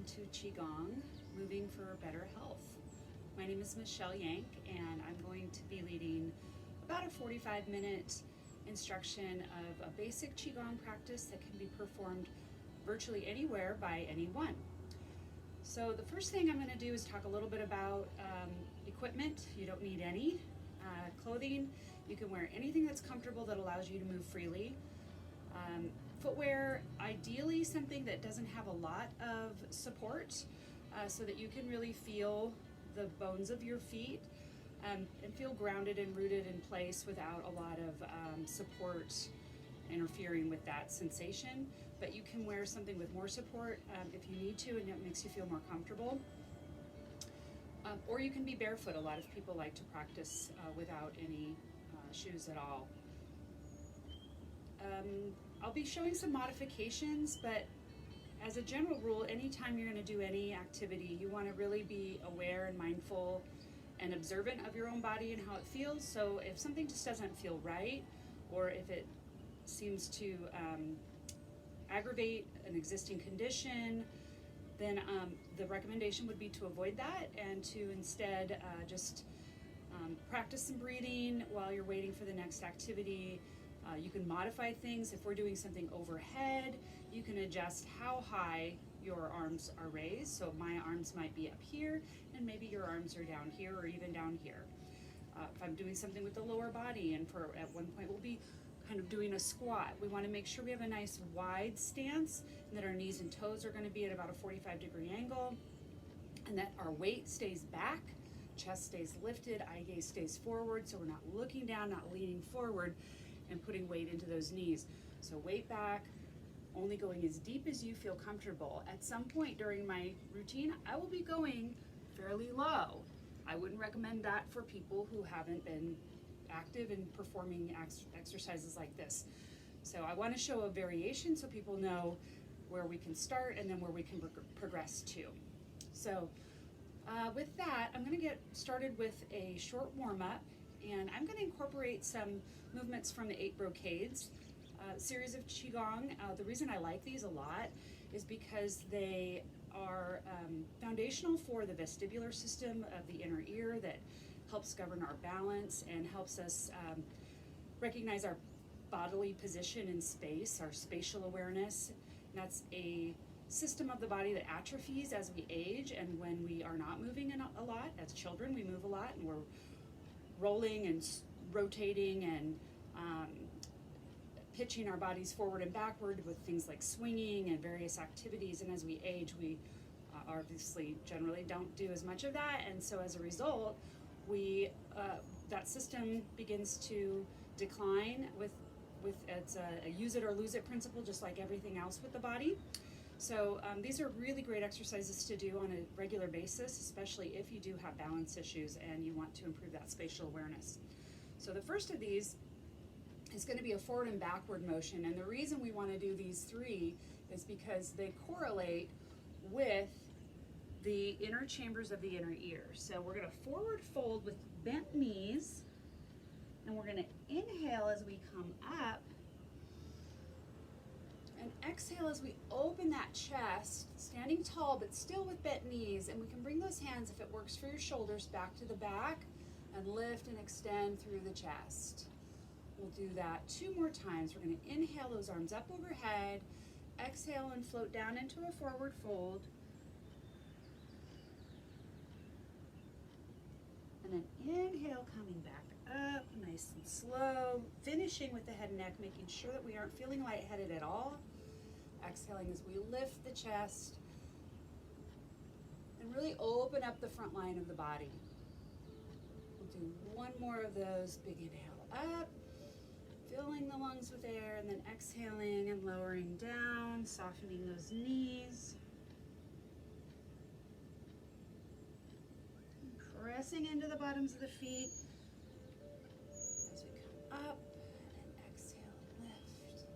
welcome to Qigong, Moving for Better Health. My name is Michelle Yank, and I'm going to be leading about a 45-minute instruction of a basic Qigong practice that can be performed virtually anywhere by anyone. So the first thing I'm going to do is talk a little bit about equipment. You don't need any. Clothing, you can wear anything that's comfortable that allows you to move freely. Footwear, ideally something that doesn't have a lot of support so that you can really feel the bones of your feet and feel grounded and rooted in place without a lot of support interfering with that sensation. But you can wear something with more support if you need to and it makes you feel more comfortable. Or you can be barefoot. A lot of people like to practice without any shoes at all. I'll be showing some modifications, but as a general rule, anytime you're going to do any activity, you want to really be aware and mindful and observant of your own body and how it feels. So if something just doesn't feel right, or if it seems to aggravate an existing condition, then the recommendation would be to avoid that and to instead just practice some breathing while you're waiting for the next activity. You can modify things. If we're doing something overhead, you can adjust how high your arms are raised. So my arms might be up here, and maybe your arms are down here or even down here. If I'm doing something with the lower body, and at one point we'll be kind of doing a squat, we want to make sure we have a nice wide stance and that our knees and toes are going to be at about a 45-degree angle, and that our weight stays back, chest stays lifted, eye gaze stays forward, so we're not looking down, not leaning forward, and putting weight into those knees. So weight back, only going as deep as you feel comfortable. At some point during my routine, I will be going fairly low. I wouldn't recommend that for people who haven't been active in performing exercises like this. So I want to show a variation so people know where we can start and then where we can progress to. So with that, I'm going to get started with a short warm-up, and I'm going to incorporate some movements from the Eight Brocades series of Qigong. The reason I like these a lot is because they are foundational for the vestibular system of the inner ear that helps govern our balance and helps us recognize our bodily position in space, our spatial awareness. And that's a system of the body that atrophies as we age and when we are not moving a lot. As children, we move a lot and we're rolling and rotating and pitching our bodies forward and backward with things like swinging and various activities. And as we age, we obviously generally don't do as much of that. And so as a result, that system begins to decline with it's a use it or lose it principle, just like everything else with the body. So these are really great exercises to do on a regular basis, especially if you do have balance issues and you want to improve that spatial awareness. So the first of these is going to be a forward and backward motion. And the reason we want to do these three is because they correlate with the inner chambers of the inner ear. So we're going to forward fold with bent knees, and we're going to inhale as we come up, and exhale as we open that chest, standing tall but still with bent knees. And we can bring those hands, if it works for your shoulders, back to the back and lift and extend through the chest. We'll do that 2 more times. We're going to inhale those arms up overhead, exhale and float down into a forward fold, and then inhale, coming back up nice and slow, finishing with the head and neck, making sure that we aren't feeling lightheaded at all. Exhaling as we lift the chest and really open up the front line of the body. We'll do 1 more of those. Big inhale up, filling the lungs with air, and then exhaling and lowering down, softening those knees. Pressing into the bottoms of the feet as we come up, and exhale and lift.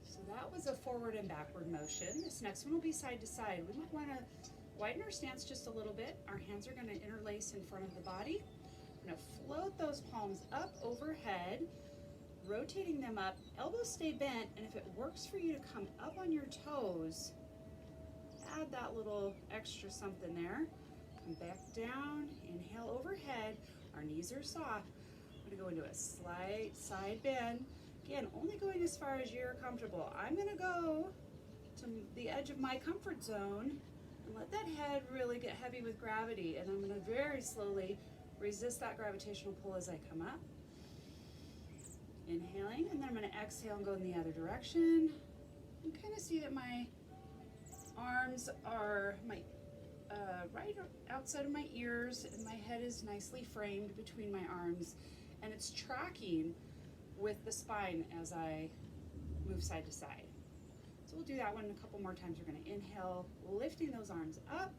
So that was a forward and backward motion. This next one will be side to side. We might want to widen our stance just a little bit. Our hands are going to interlace in front of the body. We're going to float those palms up overhead, rotating them up, elbows stay bent, and if it works for you to come up on your toes, add that little extra something there. Come back down, inhale overhead, our knees are soft. I'm gonna go into a slight side bend. Again, only going as far as you're comfortable. I'm gonna go to the edge of my comfort zone and let that head really get heavy with gravity. And I'm gonna very slowly resist that gravitational pull as I come up. Inhaling, and then I'm gonna exhale and go in the other direction. You kind of see that my arms are right outside of my ears, and my head is nicely framed between my arms, and it's tracking with the spine as I move side to side. So we'll do that one a couple more times. We're going to inhale, lifting those arms up.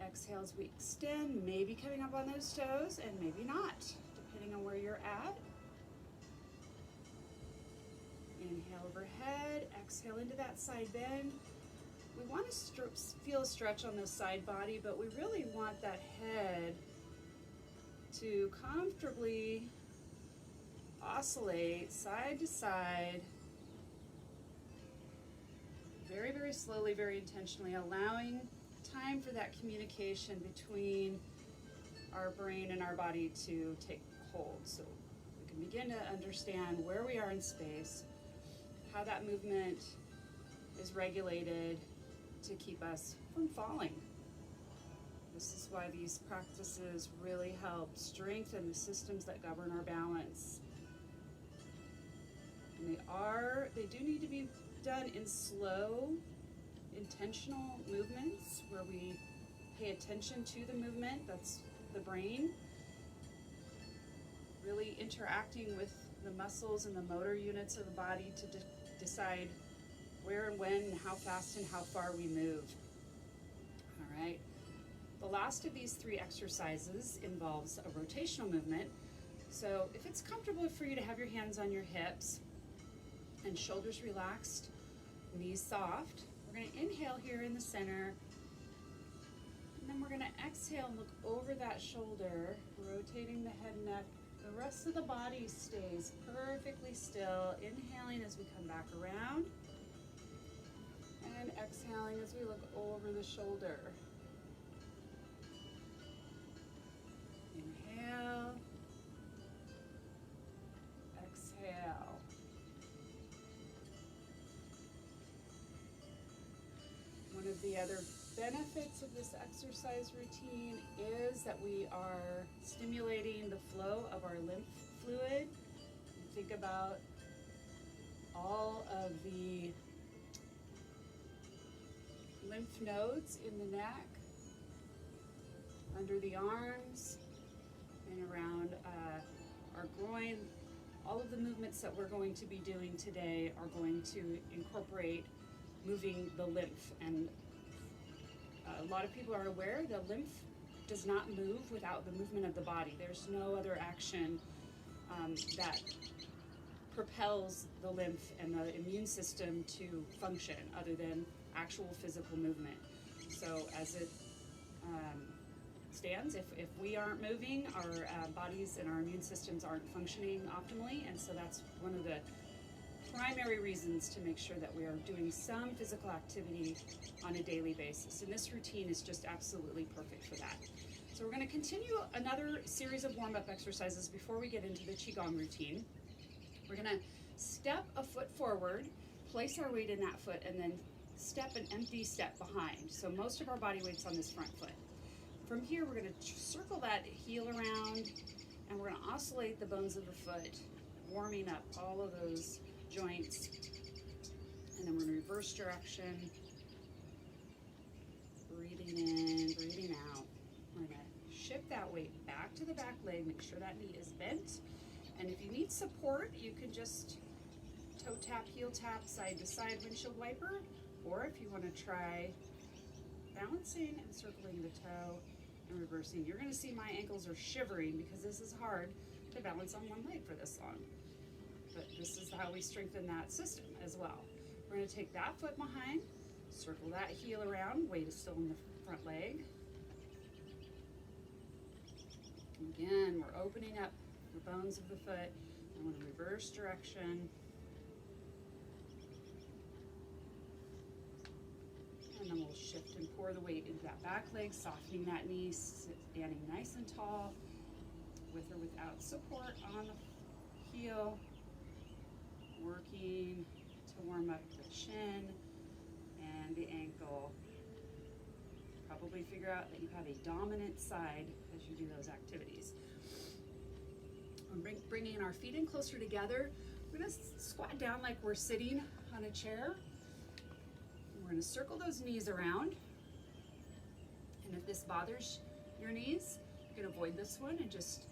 Exhale as we extend, maybe coming up on those toes and maybe not, depending on where you're at. Inhale overhead, exhale into that side bend. We want to feel a stretch on the side body, but we really want that head to comfortably oscillate side to side, very, very slowly, very intentionally, allowing time for that communication between our brain and our body to take hold. So we can begin to understand where we are in space, how that movement is regulated to keep us from falling. This is why these practices really help strengthen the systems that govern our balance. And they do need to be done in slow, intentional movements where we pay attention to the movement. That's the brain really interacting with the muscles and the motor units of the body to decide where and when and how fast and how far we move. All right. The last of these three exercises involves a rotational movement. So if it's comfortable for you to have your hands on your hips and shoulders relaxed, knees soft, we're going to inhale here in the center, and then we're going to exhale and look over that shoulder, rotating the head and neck. The rest of the body stays perfectly still, inhaling as we come back around, and exhaling as we look over the shoulder. Inhale, exhale. One of the other benefits of this exercise routine is that we are stimulating the flow of our lymph fluid. Think about all of the lymph nodes in the neck, under the arms, and around our groin. All of the movements that we're going to be doing today are going to incorporate moving the lymph. And a lot of people are aware the lymph does not move without the movement of the body. There's no other action that propels the lymph and the immune system to function other than actual physical movement. So as it stands, if we aren't moving, our bodies and our immune systems aren't functioning optimally, and so that's one of the primary reasons to make sure that we are doing some physical activity on a daily basis. And this routine is just absolutely perfect for that. So we're going to continue another series of warm-up exercises before we get into the Qigong routine. We're going to step a foot forward, place our weight in that foot, and then step an empty step behind. So most of our body weight's on this front foot. From here, we're going to circle that heel around, and we're going to oscillate the bones of the foot, warming up all of those joints. And then we're going to reverse direction, breathing in, breathing out. We're going to shift that weight back to the back leg, make sure that knee is bent. And if you need support, you can just toe tap, heel tap, side to side windshield wiper. Or if you want to try balancing and circling the toe and reversing. You're going to see my ankles are shivering because this is hard to balance on one leg for this long. But this is how we strengthen that system as well. We're going to take that foot behind, circle that heel around, weight is still in the front leg. Again, we're opening up the bones of the foot, I'm going to reverse direction. And then we'll shift and pour the weight into that back leg, softening that knee, standing nice and tall, with or without support on the heel, working to warm up the shin and the ankle. Probably figure out that you have a dominant side as you do those activities. We're bringing our feet in closer together. We're going to squat down like we're sitting on a chair. We're going to circle those knees around. And if this bothers your knees, you can avoid this one and just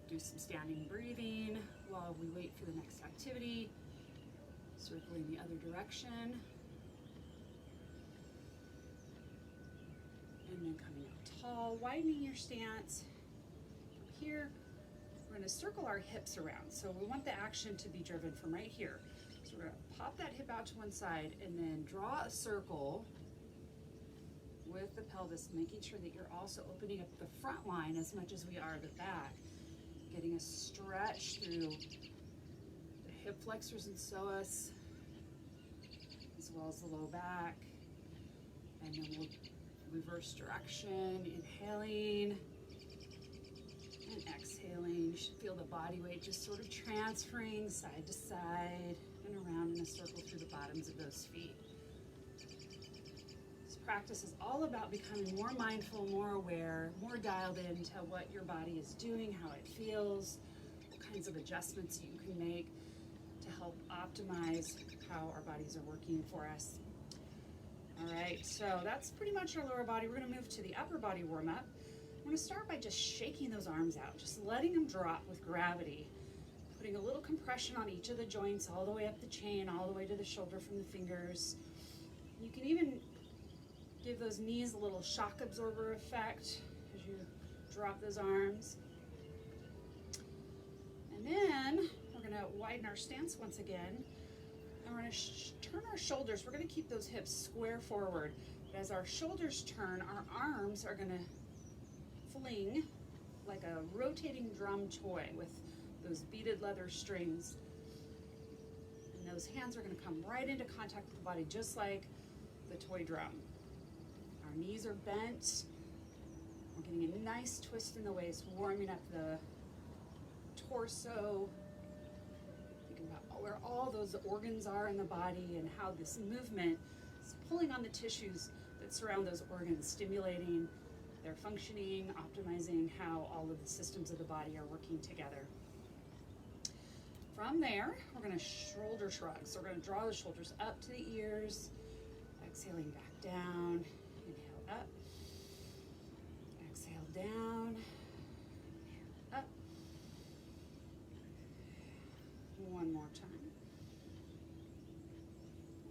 do some standing breathing while we wait for the next activity. Circling the other direction. And then coming up tall, widening your stance. Here, we're going to circle our hips around. So we want the action to be driven from right here. So we're going to pop that hip out to one side and then draw a circle with the pelvis, making sure that you're also opening up the front line as much as we are the back. Getting a stretch through the hip flexors and psoas, as well as the low back. And then we'll reverse direction, inhaling and exhaling. You should feel the body weight just sort of transferring side to side and around in a circle through the bottoms of those feet. This practice is all about becoming more mindful, more aware, more dialed into what your body is doing, how it feels, what kinds of adjustments you can make to help optimize how our bodies are working for us. All right, so that's pretty much our lower body. We're going to move to the upper body warm-up. We're going to start by just shaking those arms out, just letting them drop with gravity, putting a little compression on each of the joints all the way up the chain, all the way to the shoulder from the fingers. You can even give those knees a little shock absorber effect as you drop those arms. And then we're going to widen our stance once again. And we're going to turn our shoulders. We're going to keep those hips square forward. But as our shoulders turn, our arms are going to fling like a rotating drum toy with those beaded leather strings. And those hands are going to come right into contact with the body, just like the toy drum. Our knees are bent. We're getting a nice twist in the waist, warming up the torso. Where all those organs are in the body and how this movement is pulling on the tissues that surround those organs, stimulating their functioning, optimizing how all of the systems of the body are working together. From there, we're going to shoulder shrug. So we're going to draw the shoulders up to the ears, exhaling back down, inhale up, exhale down, inhale up. One more time.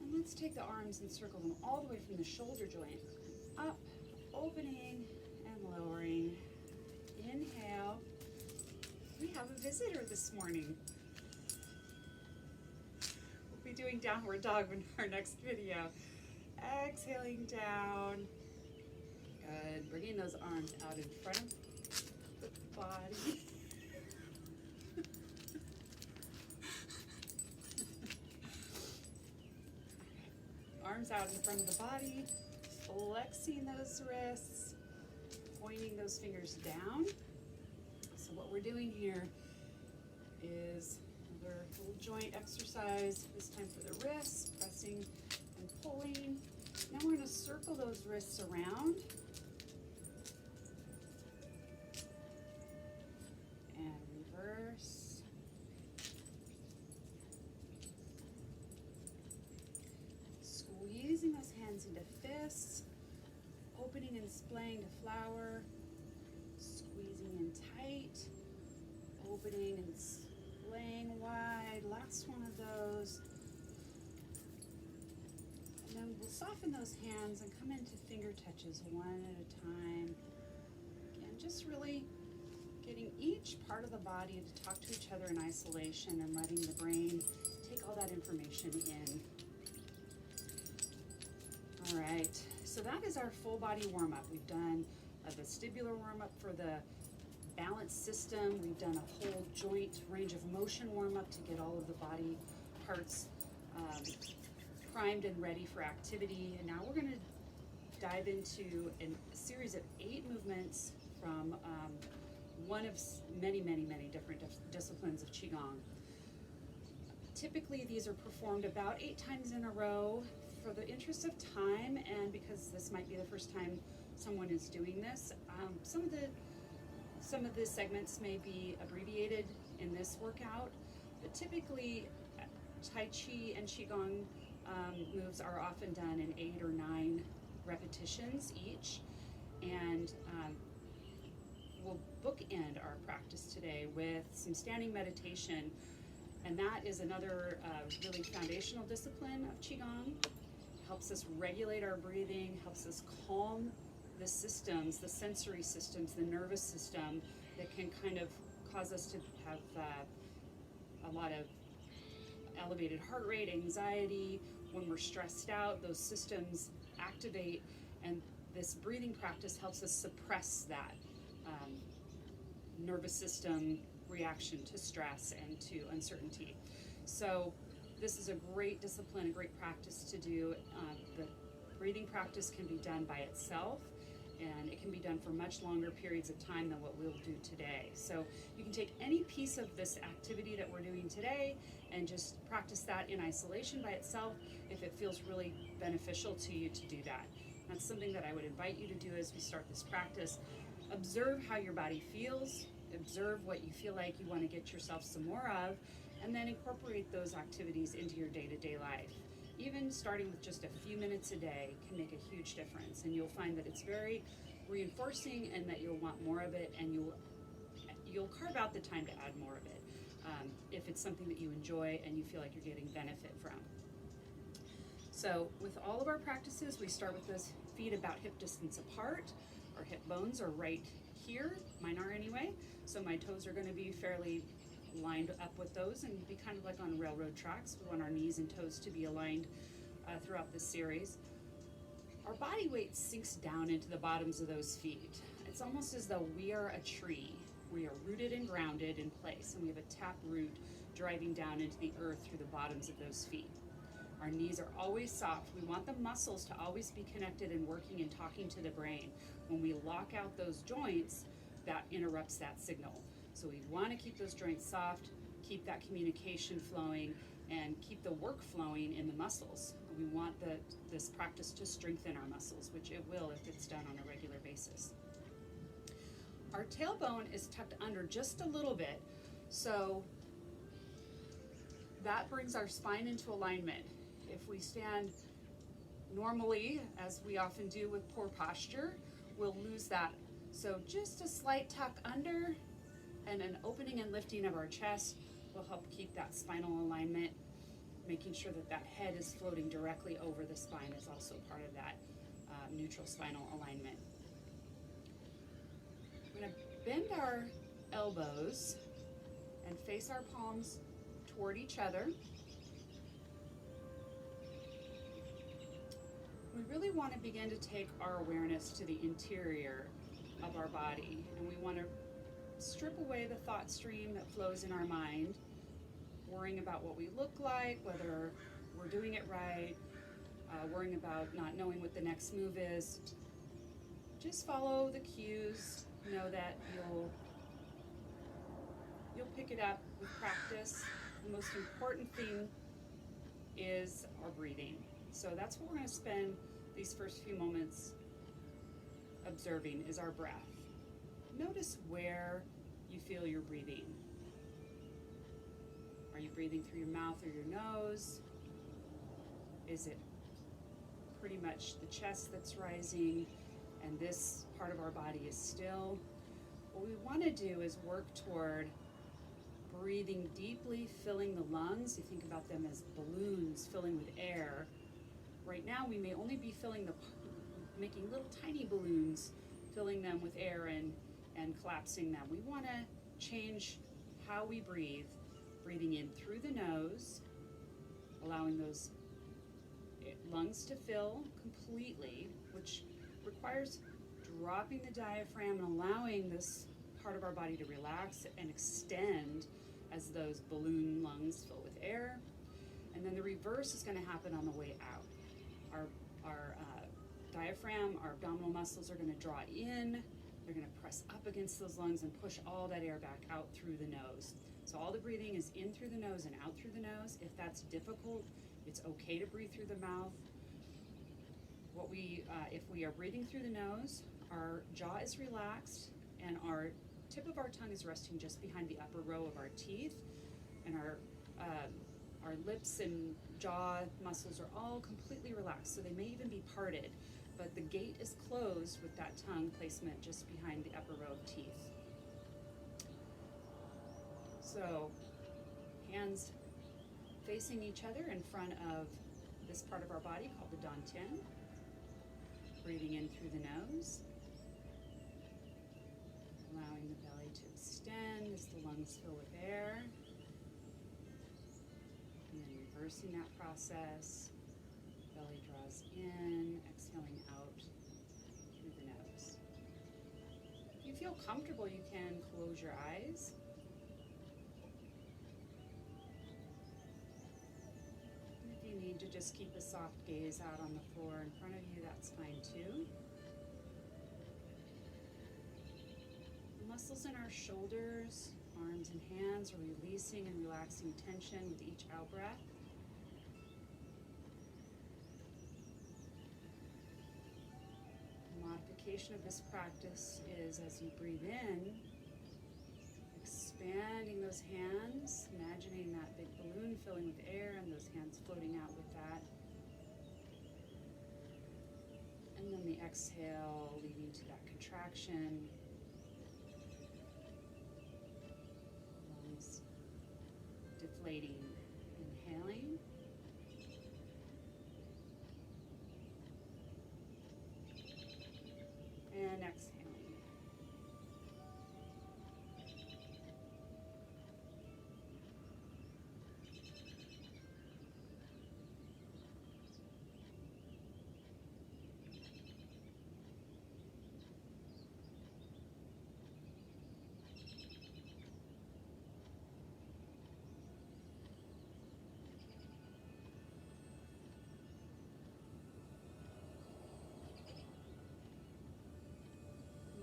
And let's take the arms and circle them all the way from the shoulder joint up, opening and lowering. Inhale. We have a visitor this morning. We'll be doing downward dog in our next video. Exhaling down. Good. Bringing those arms out in front of the body. Arms out in front of the body, flexing those wrists, pointing those fingers down. So what we're doing here is another little joint exercise, this time for the wrists, pressing and pulling. Now we're going to circle those wrists around and reverse. Squeezing those hands into fists, opening and splaying to flower, squeezing in tight, opening and splaying wide. Last one of those. And then we'll soften those hands and come into finger touches one at a time. Again, just really getting each part of the body to talk to each other in isolation and letting the brain take all that information in. All right, so that is our full body warm-up. We've done a vestibular warm-up for the balance system. We've done a whole joint range of motion warm-up to get all of the body parts primed and ready for activity. And now we're going to dive into a series of 8 movements from one of many different disciplines of Qigong. Typically, these are performed about 8 times in a row. For the interest of time, and because this might be the first time someone is doing this, some of the segments may be abbreviated in this workout, but typically Tai Chi and Qigong moves are often done in 8 or 9 repetitions each, and we'll bookend our practice today with some standing meditation, and that is another really foundational discipline of Qigong. Helps us regulate our breathing, helps us calm the systems, the sensory systems, the nervous system that can kind of cause us to have a lot of elevated heart rate, anxiety. When we're stressed out, those systems activate, and this breathing practice helps us suppress that nervous system reaction to stress and to uncertainty. So this is a great discipline, a great practice to do. The breathing practice can be done by itself, and it can be done for much longer periods of time than what we'll do today. So you can take any piece of this activity that we're doing today and just practice that in isolation by itself if it feels really beneficial to you to do that. That's something that I would invite you to do as we start this practice. Observe how your body feels, observe what you feel like you want to get yourself some more of, and then incorporate those activities into your day-to-day life. Even starting with just a few minutes a day can make a huge difference, and you'll find that it's very reinforcing and that you'll want more of it, and you'll carve out the time to add more of it if it's something that you enjoy and you feel like you're getting benefit from. So with all of our practices, we start with those feet about hip distance apart. Our hip bones are right here, mine are anyway, so my toes are going to be fairly lined up with those and be kind of like on railroad tracks. We want our knees and toes to be aligned throughout this series. Our body weight sinks down into the bottoms of those feet. It's almost as though we are a tree. We are rooted and grounded in place, and we have a tap root driving down into the earth through the bottoms of those feet. Our knees are always soft. We want the muscles to always be connected and working and talking to the brain. When we lock out those joints, that interrupts that signal. So we want to keep those joints soft, keep that communication flowing, and keep the work flowing in the muscles. We want this practice to strengthen our muscles, which it will if it's done on a regular basis. Our tailbone is tucked under just a little bit, so that brings our spine into alignment. If we stand normally, as we often do with poor posture, we'll lose that. So just a slight tuck under and an opening and lifting of our chest will help keep that spinal alignment. Making sure that that head is floating directly over the spine is also part of that neutral spinal alignment. We're going to bend our elbows and face our palms toward each other. We really want to begin to take our awareness to the interior of our body, and we want to strip away the thought stream that flows in our mind, worrying about what we look like, whether we're doing it right, worrying about not knowing what the next move is. Just follow the cues. Know that you'll pick it up with practice. The most important thing is our breathing. So that's what we're going to spend these first few moments observing, is our breath. Notice where you feel you're breathing. Are you breathing through your mouth or your nose? Is it pretty much the chest that's rising and this part of our body is still? What we want to do is work toward breathing deeply, filling the lungs. You think about them as balloons filling with air. Right now we may only be making little tiny balloons, filling them with air and collapsing them. We want to change how we breathe, breathing in through the nose, allowing those lungs to fill completely, which requires dropping the diaphragm and allowing this part of our body to relax and extend as those balloon lungs fill with air. And then the reverse is going to happen on the way out. Our diaphragm, our abdominal muscles are going to draw in. They're going to press up against those lungs and push all that air back out through the nose. So all the breathing is in through the nose and out through the nose. If that's difficult, it's okay to breathe through the mouth. If we are breathing through the nose, our jaw is relaxed and our tip of our tongue is resting just behind the upper row of our teeth, and our lips and jaw muscles are all completely relaxed, so they may even be parted, but the gate is closed with that tongue placement just behind the upper row of teeth. So hands facing each other in front of this part of our body called the dantian. Breathing in through the nose, allowing the belly to extend as the lungs fill with air, and then reversing that process. Belly draws in, exhaling out through the nose. If you feel comfortable, you can close your eyes. If you need to just keep a soft gaze out on the floor in front of you, that's fine too. The muscles in our shoulders, arms and hands are releasing and relaxing tension with each out breath. The modification of this practice is as you breathe in, expanding those hands, imagining that big balloon filling with air and those hands floating out with that. And then the exhale leading to that contraction. Lungs deflating. Inhaling. And exhaling.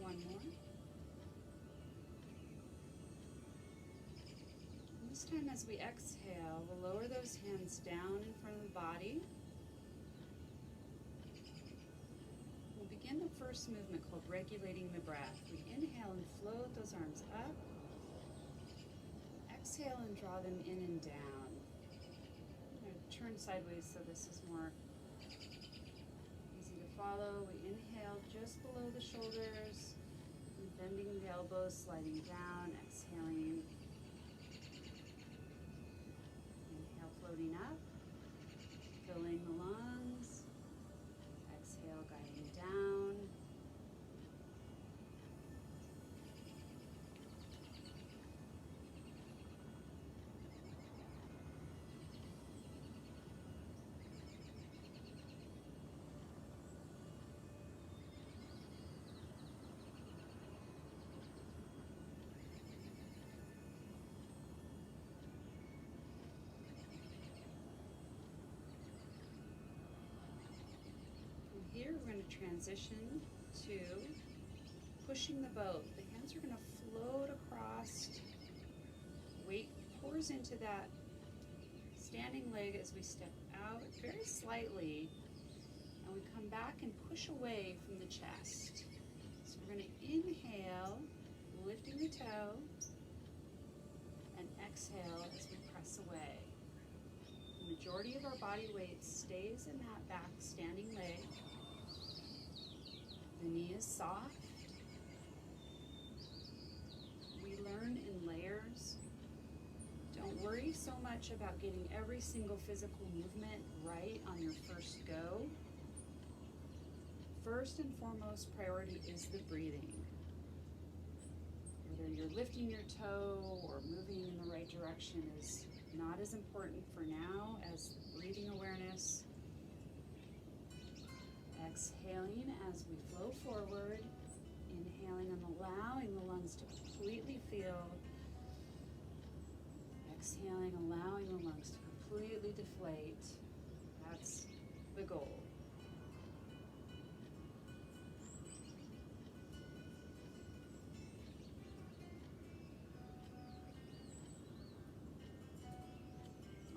One more. And this time as we exhale, we'll lower those hands down in front of the body. We'll begin the first movement called regulating the breath. We inhale and float those arms up. Exhale and draw them in and down. I'm going to turn sideways so this is more easy to follow. We inhale just below the shoulders, bending the elbows, sliding down, exhaling. Inhale, floating up, filling the lungs. Exhale, guiding down. Here we're going to transition to pushing the boat. The hands are going to float across. Weight pours into that standing leg as we step out very slightly, and we come back and push away from the chest. So we're going to inhale, lifting the toe, and exhale as we press away. The majority of our body weight stays in that back standing leg. The knee is soft. We learn in layers. Don't worry so much about getting every single physical movement right on your first go. First and foremost priority is the breathing. Whether you're lifting your toe or moving in the right direction is not as important for now as breathing awareness. Exhaling as we flow forward, Inhaling and allowing the lungs to completely fill. Exhaling, allowing the lungs to completely deflate. That's the goal.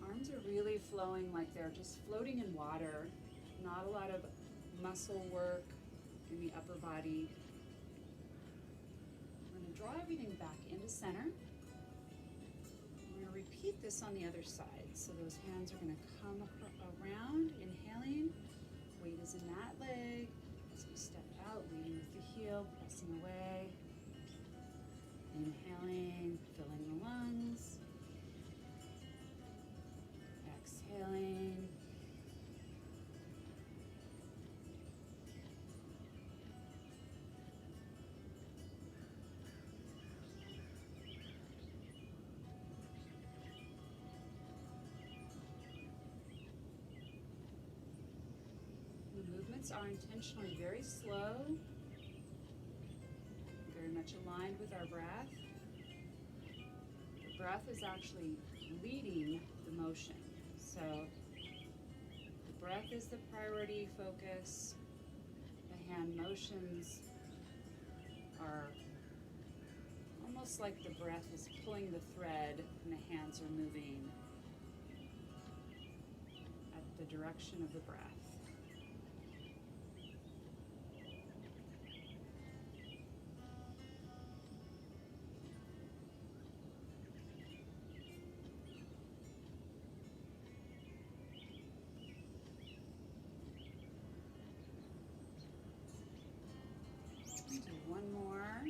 Arms are really flowing like they're just floating in water. Not a lot of muscle work in the upper body. We're going to draw everything back into center. We're going to repeat this on the other side. So those hands are going to come around, inhaling. Weight is in that leg. As we step out, leading with the heel, pressing away. Inhaling, filling the lungs. Exhaling. The movements are intentionally very slow, very much aligned with our breath. The breath is actually leading the motion. So the breath is the priority focus. The hand motions are almost like the breath is pulling the thread and the hands are moving at the direction of the breath. One more.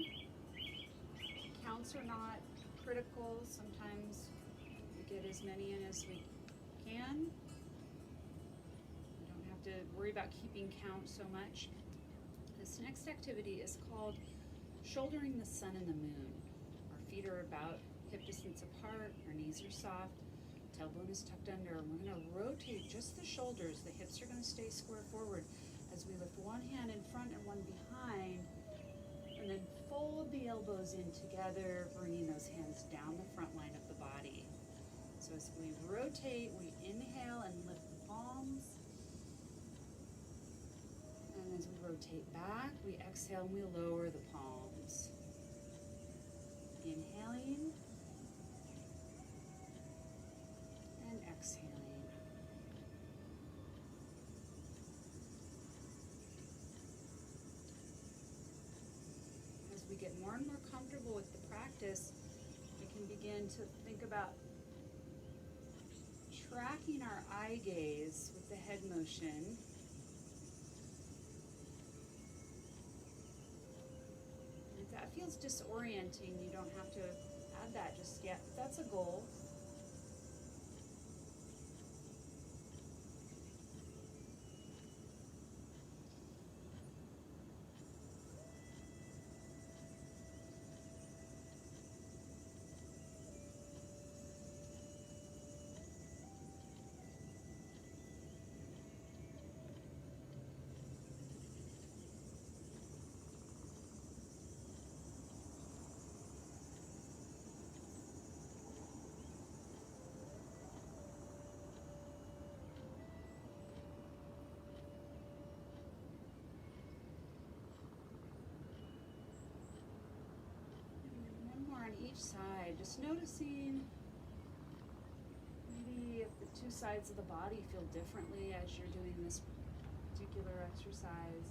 Counts are not critical. Sometimes we get as many in as we can. We don't have to worry about keeping count so much. This next activity is called shouldering the sun and the moon. Our feet are about hip distance apart. Our knees are soft. Tailbone is tucked under. We're going to rotate just the shoulders. The hips are going to stay square forward as we lift one hand in front and one behind. And then fold the elbows in together, bringing those hands down the front line of the body. So as we rotate, we inhale and lift the palms. And as we rotate back, we exhale and we lower the palms. Inhaling and exhaling. We get more and more comfortable with the practice, we can begin to think about tracking our eye gaze with the head motion. If that feels disorienting, you don't have to add that just yet, but that's a goal. Each side, just noticing maybe if the two sides of the body feel differently as you're doing this particular exercise.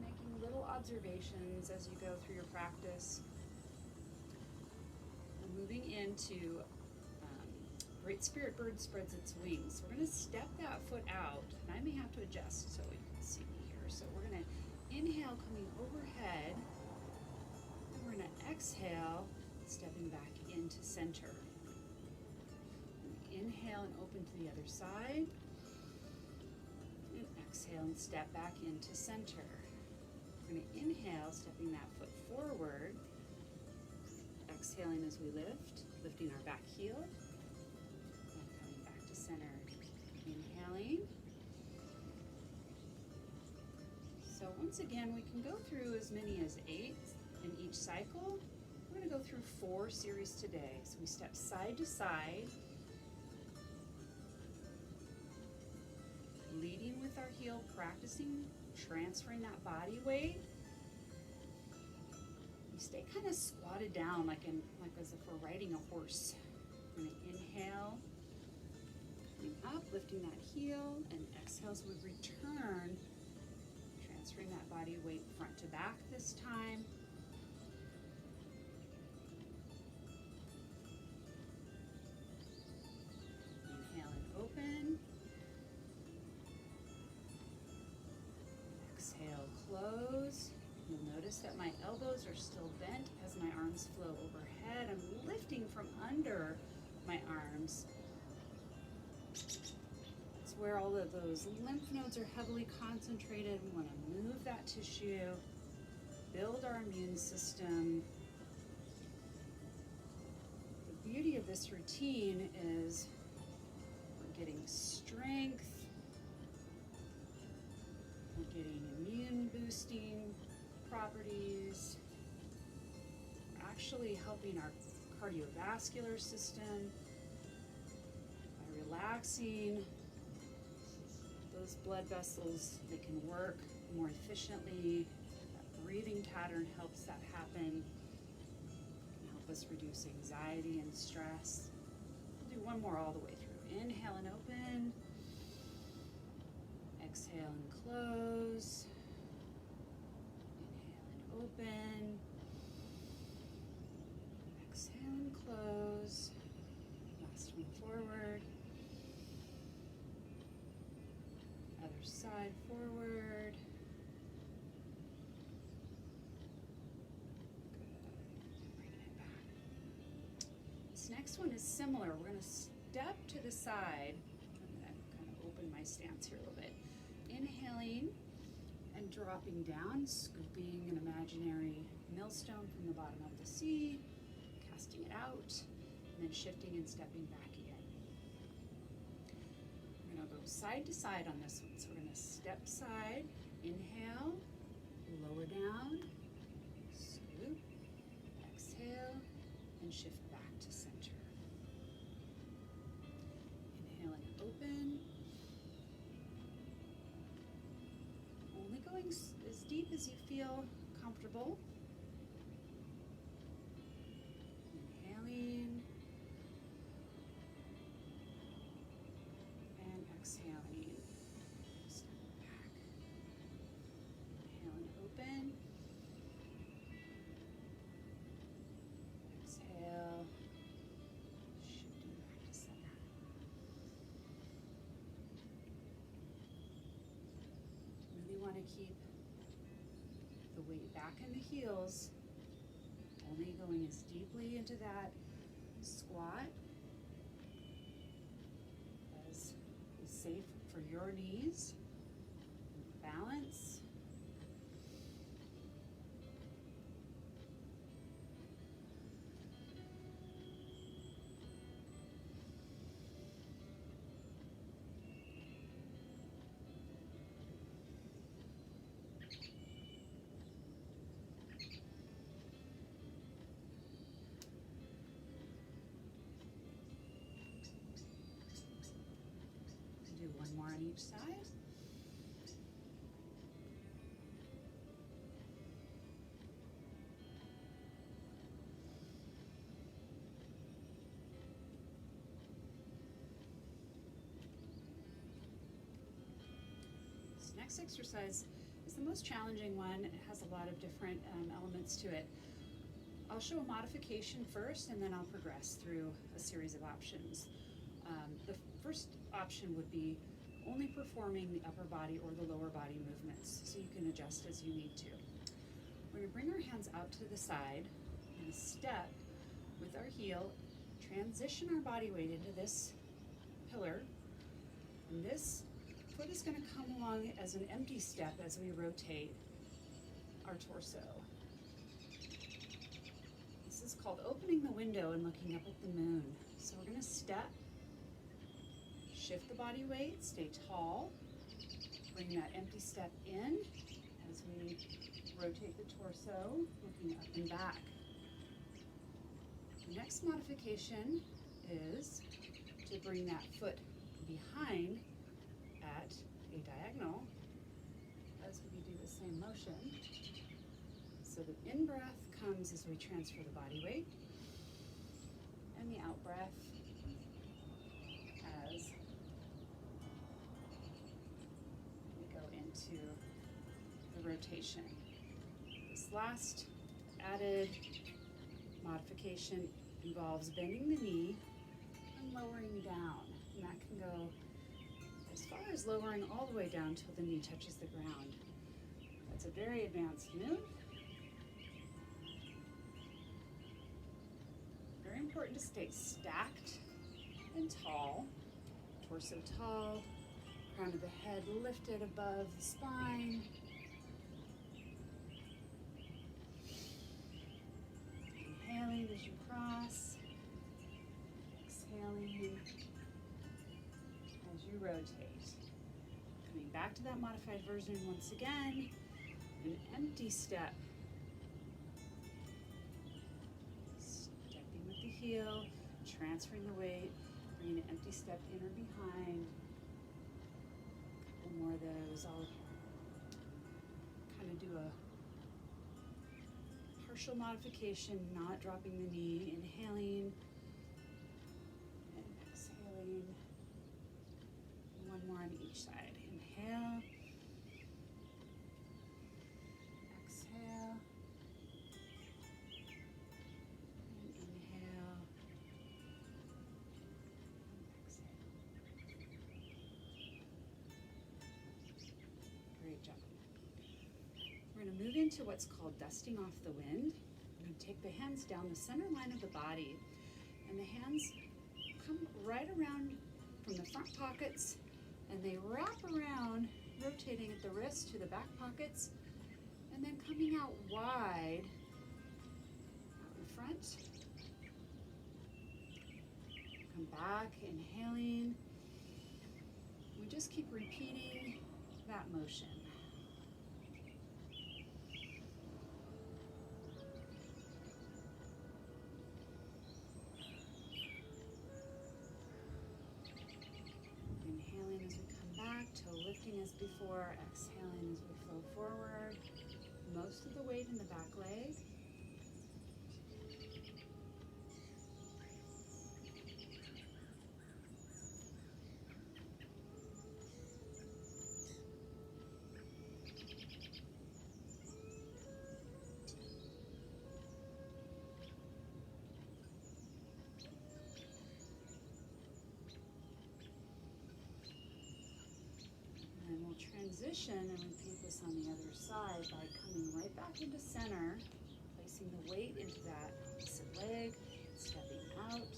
Making little observations as you go through your practice. We're moving into Great Spirit Bird spreads its wings. We're going to step that foot out, and I may have to adjust so you can see me here. So we're going to inhale, coming overhead. We're going to exhale, stepping back into center. Inhale and open to the other side. And exhale and step back into center. We're going to inhale, stepping that foot forward. Exhaling as we lift, lifting our back heel. And coming back to center. Inhaling. So once once again, we can go through as many as 8 in each cycle. We're going to go through 4 series today. So we step side to side, leading with our heel, practicing transferring that body weight. We stay kind of squatted down like as if we're riding a horse. We're going to inhale, coming up, lifting that heel, and exhale as we return, transferring that body weight front to back this time. Inhale and open. Exhale, close. You'll notice that my elbows are still bent as my arms flow overhead. I'm lifting from under my arms. It's where all of those lymph nodes are heavily concentrated. We want to move that tissue, build our immune system. The beauty of this routine is we're getting strength, we're getting immune boosting properties, we're actually helping our cardiovascular system by relaxing those blood vessels. They can work more efficiently. That breathing pattern helps that happen and help us reduce anxiety and stress. We'll do one more all the way through. Inhale and open. Exhale and close. Inhale and open. Exhale and close. Last one forward. Other side forward. Good. Bringing it back. This next one is similar. We're going to step to the side. I'm going to kind of open my stance here a little bit. Inhaling and dropping down, scooping an imaginary millstone from the bottom of the sea, casting it out, and then shifting and stepping back again. We're going to go side to side on this one. So we're going to step side, inhale, lower down, scoop, exhale, and shift back to center. Inhale and open. Only going as deep as you feel comfortable. Inhaling and exhaling. Step back. Inhale and open. Exhale. Shifting back to center. Really want to keep the weight back in the heels, only going as deeply into that squat as is safe for your knees. Balance. Do one more on each side. This next exercise is the most challenging one. It has a lot of different elements to it. I'll show a modification first, and then I'll progress through a series of options. The first option would be only performing the upper body or the lower body movements, so you can adjust as you need to. We're going to bring our hands out to the side and step with our heel, transition our body weight into this pillar, and this foot is going to come along as an empty step as we rotate our torso. This is called opening the window and looking up at the moon. So we're going to step, shift the body weight, stay tall, bring that empty step in as as we rotate the torso, looking up and back. The next modification is to bring that foot behind at a diagonal as we do the same motion. So the in-breath comes as we transfer the body weight, and the out-breath as we go into the rotation. This last added modification involves bending the knee and lowering down. And that can go as far as lowering all the way down till the knee touches the ground. That's a very advanced move. Very important to stay stacked and tall. Torso tall, crown of the head lifted above the spine. Inhaling as you cross. Exhaling as you rotate. Coming back to that modified version once again. An empty step. Stepping with the heel, transferring the weight, bringing an empty step in or behind. A couple more of those. I'll kind of do a partial modification, not dropping the knee, inhaling and exhaling. One more on each side. Inhale, exhale, and inhale, exhale. Great job. We're going to move into what's called dusting off the wind. We're going to take the hands down the center line of the body, and the hands come right around from the front pockets, and they wrap around, rotating at the wrist to the back pockets, and then coming out wide out in front. Come back, inhaling. We just keep repeating that motion. Inhaling as we come back, toe lifting as before, exhaling as we flow forward. Most of the weight in the back leg. And we'll transition and repeat this on the other side by coming right back into center, placing the weight into that opposite leg, stepping out,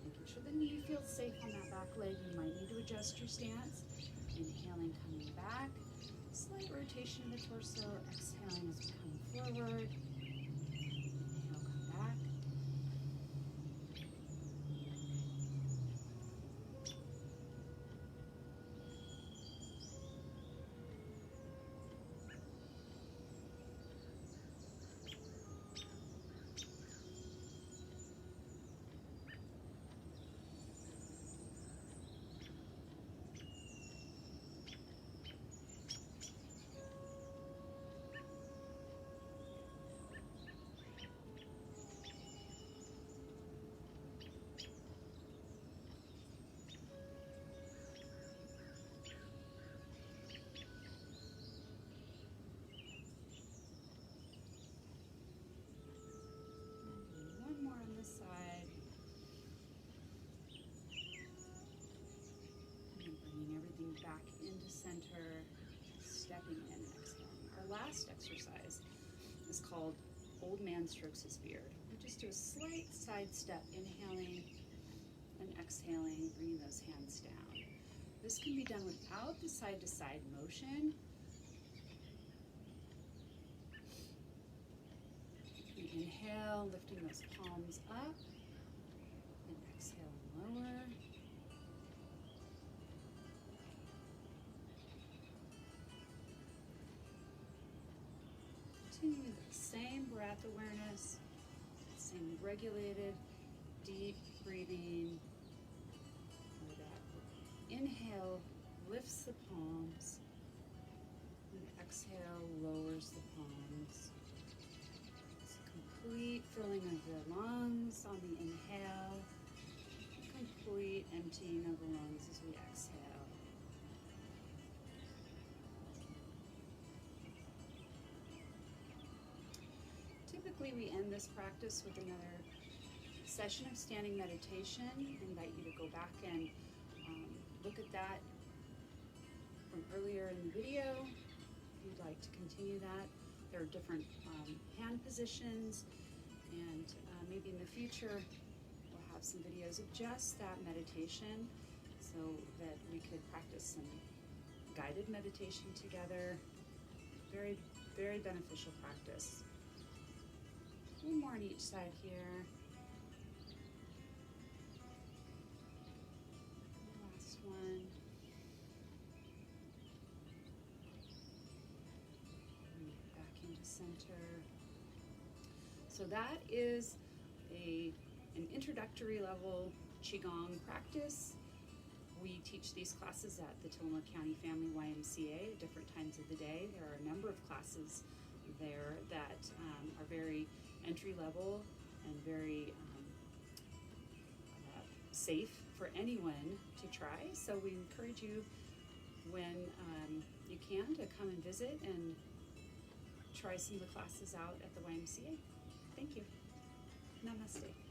making sure the knee feels safe on that back leg. You might need to adjust your stance. Inhaling, coming back, slight rotation of the torso, exhaling as we come forward. Inhale, come back. Side. And bringing everything back into center, stepping in and exhaling. Our last exercise is called Old Man Strokes His Beard. We just do a slight side step, inhaling and exhaling, bringing those hands down. This can be done without the side-to-side motion. Inhale, lifting those palms up, and exhale, lower. breath awareness. Same regulated, deep breathing. Where that inhale lifts the palms, and exhale lowers the palms. It's a complete filling of the lungs on the inhale, complete emptying of the lungs as we exhale. Typically, we end this practice with another session of standing meditation. I invite you to go back and look at that from earlier in the video. If you'd like to continue that, there are different hand positions, and maybe in the future we'll have some videos of just that meditation so that we could practice some guided meditation together. Very, very beneficial practice. One more on each side here. Last one. Back into center. So that is an introductory level Qigong practice. We teach these classes at the Tillamook County Family YMCA at different times of the day. There are a number of classes there that are very entry level and very safe for anyone to try. So we encourage you, when you can, to come and visit and try some of the classes out at the YMCA. Thank you. Namaste.